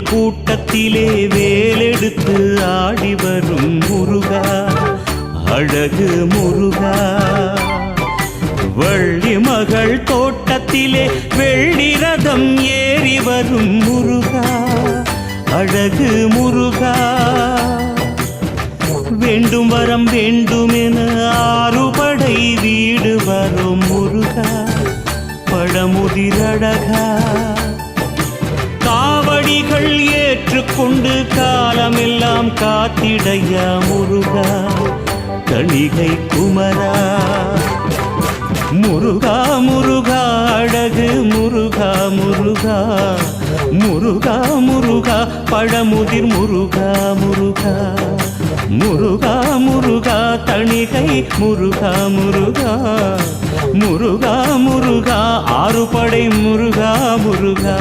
கூட்டத்திலே வேலெடுத்து ஆடி வரும் முருகா, அழகு முருகா. வள்ளி மகள் தோட்டத்திலே வெள்ளி ரதம் ஏறி வரும் முருகா, அழகு முருகா. வேண்டும் வரம் வேண்டுமென ஆறுபடை வீடு வரும் முருகா, பழமுதிரழகா. காவடிகள் ஏற்றுக்கொண்டு காலமெல்லாம் காத்திடையா முருகா, கணிகை குமரா. முருகா முருகா அழகு முருகா முருகா, முருகா முருகா பழமுதிர் முருகா முருகா, முருகா முருகா தணிகை முருகா முருகா, முருகா முருகா ஆறுபடை முருகா முருகா.